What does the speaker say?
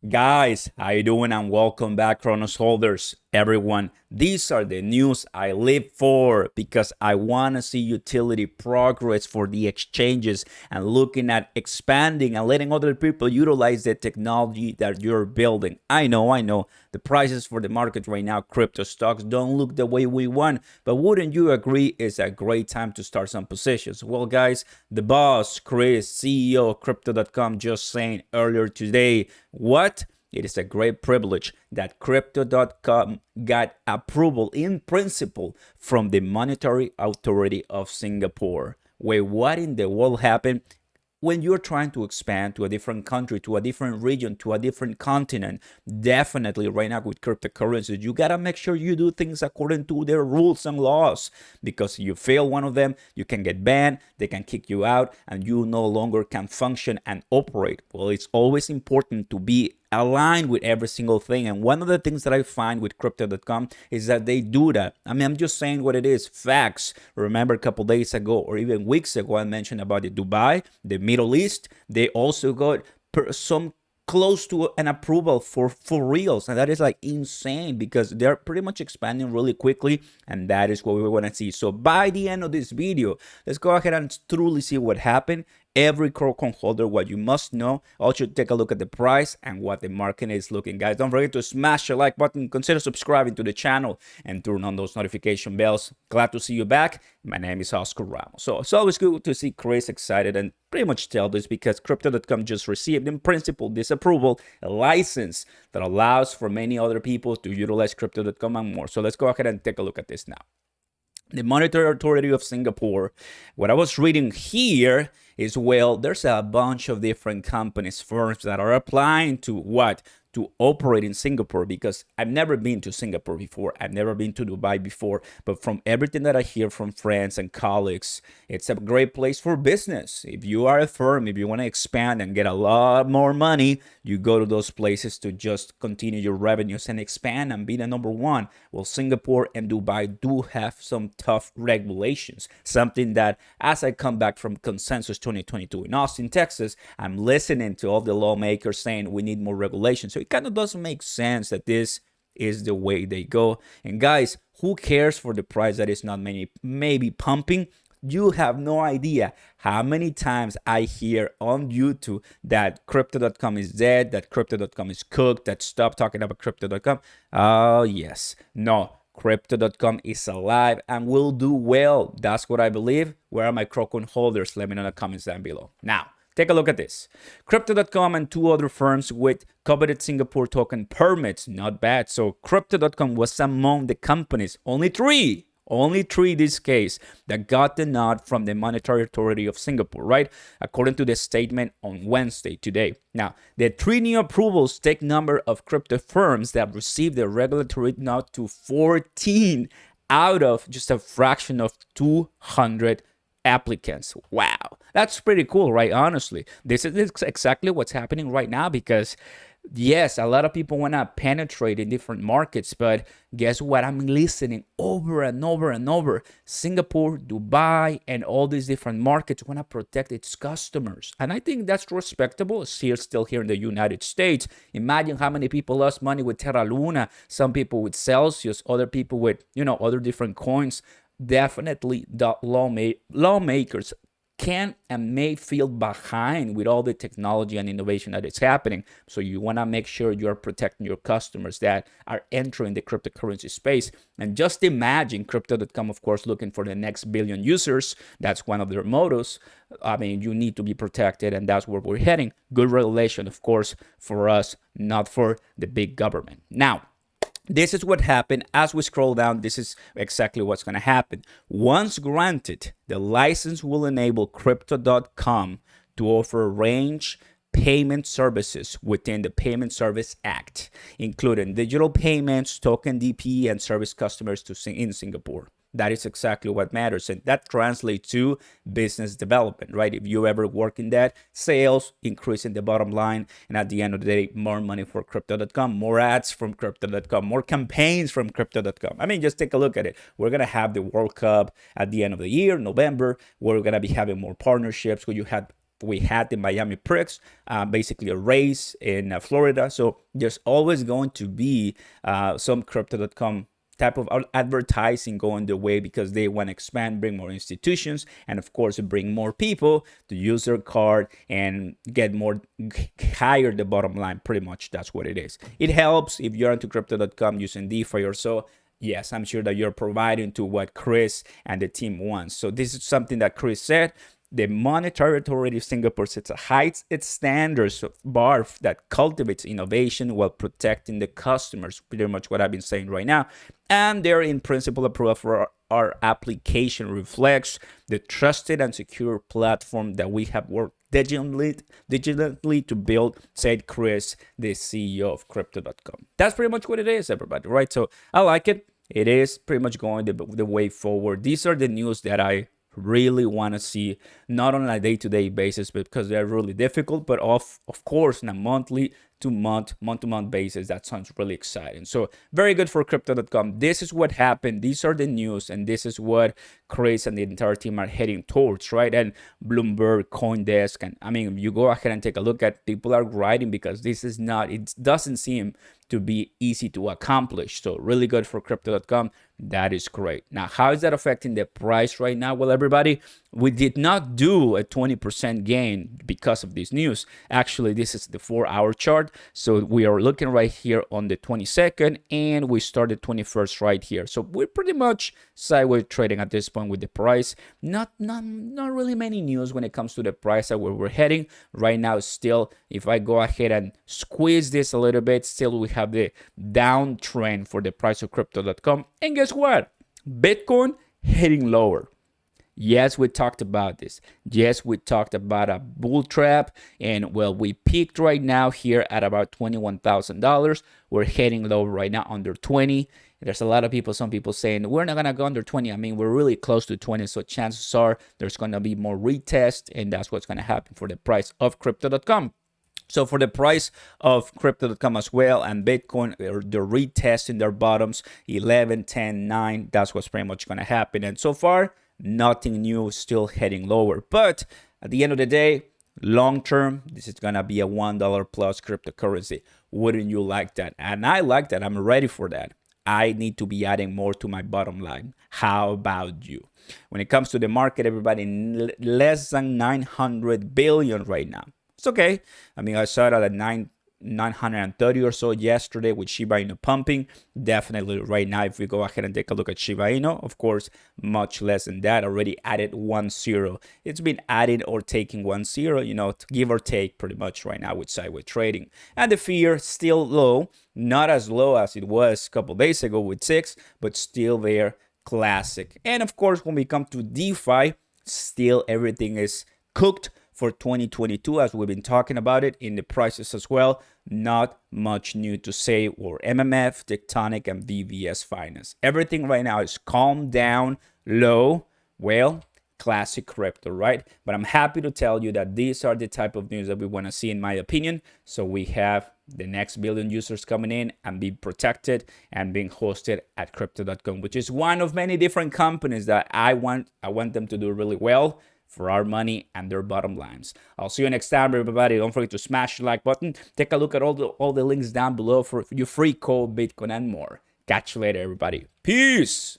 Guys, how you doing? And welcome back, Chronos holders. Everyone, these are the news I live for because I want to see utility progress for the exchanges and looking at expanding and letting other people utilize the technology that you're building. I know, the prices for the market right now, crypto stocks don't look the way we want, but wouldn't you agree it's a great time to start some positions? Well, guys, the boss, Chris, CEO of crypto.com, just saying earlier today, what? It is a great privilege that crypto.com got approval in principle from the Monetary Authority of Singapore. Wait, what in the world happened? When you're trying to expand to a different country, to a different region, to a different continent, definitely right now with cryptocurrencies, you gotta make sure you do things according to their rules and laws. Because you fail one of them, you can get banned, they can kick you out, and you no longer can function and operate. Well, it's always important to be aligned with every single thing. And one of the things that I find with crypto.com is that they do that. I mean, I'm just saying what it is, facts. Remember a couple days ago or even weeks ago, I mentioned about the Dubai, the Middle East. They also got some close to an approval for reals, and that is like insane because they're pretty much expanding really quickly, and that is what we want to see. So by the end of this video, let's go ahead and truly see what happened. Every crown holder, what you must know. Also take a look at the price and what the market is looking. Guys, don't forget to smash the like button, consider subscribing to the channel, and turn on those notification bells. Glad to see you back. My name is Oscar Ramos. So it's always good to see Chris excited and pretty much tell this because crypto.com just received in principle this approval, a license that allows for many other people to utilize crypto.com and more. So let's go ahead and take a look at this now. The Monetary Authority of Singapore, what I was reading here is, well, there's a bunch of different companies, firms that are applying to what? To operate in Singapore, because I've never been to Singapore before. I've never been to Dubai before. But from everything that I hear from friends and colleagues, it's a great place for business. If you are a firm, if you want to expand and get a lot more money, you go to those places to just continue your revenues and expand and be the number one. Well, Singapore and Dubai do have some tough regulations. Something that, as I come back from Consensus 2022 in Austin, Texas, I'm listening to all the lawmakers saying we need more regulations. So it kind of doesn't make sense that this is the way they go. And guys, who cares for the price that is not maybe pumping? You have no idea how many times I hear on YouTube that crypto.com is dead, that crypto.com is cooked, that stop talking about crypto.com. Oh, yes. No, crypto.com is alive and will do well. That's what I believe. Where are my crown holders? Let me know in the comments down below. Now, take a look at this. Crypto.com and two other firms with coveted Singapore token permits. Not bad. So Crypto.com was among the companies, only three in this case, that got the nod from the Monetary Authority of Singapore, right? According to the statement on Wednesday, today. Now, the three new approvals take number of crypto firms that received the regulatory nod to 14 out of just a fraction of 200 applicants. Wow, that's pretty cool, right? Honestly, this is exactly what's happening right now because yes, a lot of people want to penetrate in different markets, but guess what? I'm listening over and over and over. Singapore, Dubai, and all these different markets want to protect its customers. And I think that's respectable. It's still here in the United States. Imagine how many people lost money with Terra Luna, some people with Celsius, other people with, other different coins. Definitely the lawmakers can and may feel behind with all the technology and innovation that is happening. So you want to make sure you're protecting your customers that are entering the cryptocurrency space. And just imagine crypto.com, of course, looking for the next billion users. That's one of their mottos. I mean, you need to be protected, and that's where we're heading. Good regulation, of course, for us, not for the big government. Now, this is what happened. As we scroll down, this is exactly what's going to happen. Once granted, the license will enable Crypto.com to offer a range payment services within the Payment Service Act, including digital payments, token DP, and service customers in Singapore. That is exactly what matters. And that translates to business development, right? If you ever work in that, sales, increasing the bottom line. And at the end of the day, more money for crypto.com, more ads from crypto.com, more campaigns from crypto.com. I mean, just take a look at it. We're going to have the World Cup at the end of the year, November. We're going to be having more partnerships where you had we had the Miami Prix, basically a race in Florida. So there's always going to be some crypto.com type of advertising going the way because they want to expand, bring more institutions, and of course bring more people to use their card and get more higher the bottom line. Pretty much that's what it is. It helps if you're into crypto.com using DeFi or so. Yes, I'm sure that you're providing to what Chris and the team wants. So this is something that Chris said. The monetary authority of Singapore sets a heights its standards of bar that cultivates innovation while protecting the customers. Pretty much what I've been saying right now. And their in principle approval for our application reflects the trusted and secure platform that we have worked diligently to build, said Chris, the CEO of crypto.com. That's pretty much what it is, everybody, right? So I like it. It is pretty much going the way forward. These are the news that I really want to see, not on a day-to-day basis because they're really difficult, but of course on a month-to-month basis. That sounds really exciting. So very good for crypto.com. This is what happened. These are the news, and this is what Chris and the entire team are heading towards, right? And Bloomberg, CoinDesk, and I mean, you go ahead and take a look at, people are writing because this is not, it doesn't seem to be easy to accomplish. So really good for crypto.com. That is great. Now, how is that affecting the price right now? Well, everybody, we did not do a 20% gain because of this news. Actually, this is the 4-hour chart. So we are looking right here on the 22nd, and we started 21st right here. So we're pretty much sideways trading at this point with the price. Not really many news when it comes to the price that where we're heading right now. Still, if I go ahead and squeeze this a little bit, still we have the downtrend for the price of crypto.com. And guess what? Bitcoin heading lower. Yes, we talked about this. Yes, we talked about a bull trap. And well, we peaked right now here at about $21,000. We're heading low right now under 20. There's a lot of people, some people saying we're not going to go under 20. I mean, we're really close to 20. So chances are there's going to be more retest. And that's what's going to happen for the price of crypto.com. So for the price of crypto.com as well and Bitcoin, they're retesting their bottoms 11, 10, 9. That's what's pretty much going to happen. And so far, nothing new, still heading lower. But at the end of the day, long term, this is going to be a $1 plus cryptocurrency. Wouldn't you like that? And I like that. I'm ready for that. I need to be adding more to my bottom line. How about you? When it comes to the market, everybody, less than 900 billion right now. It's okay. I mean, I saw it at 930 or so yesterday with Shiba Inu pumping. Definitely right now, if we go ahead and take a look at Shiba Inu, of course, much less than that. Already added 1-0. It's been added or taking 1-0, you know, give or take pretty much right now with sideways trading. And the fear still low, not as low as it was a couple days ago with 6, but still there, classic. And of course, when we come to DeFi, still everything is cooked for 2022, as we've been talking about it in the prices as well. Not much new to say, or MMF, Tectonic, and VVS Finance. Everything right now is calm down, low. Well, classic crypto, right? But I'm happy to tell you that these are the type of news that we want to see, in my opinion. So we have the next billion users coming in and being protected and being hosted at crypto.com, which is one of many different companies that I want them to do really well for our money and their bottom lines. I'll see you next time, everybody. Don't forget to smash the like button. Take a look at all the links down below for your free code, Bitcoin, and more. Catch you later, everybody. Peace.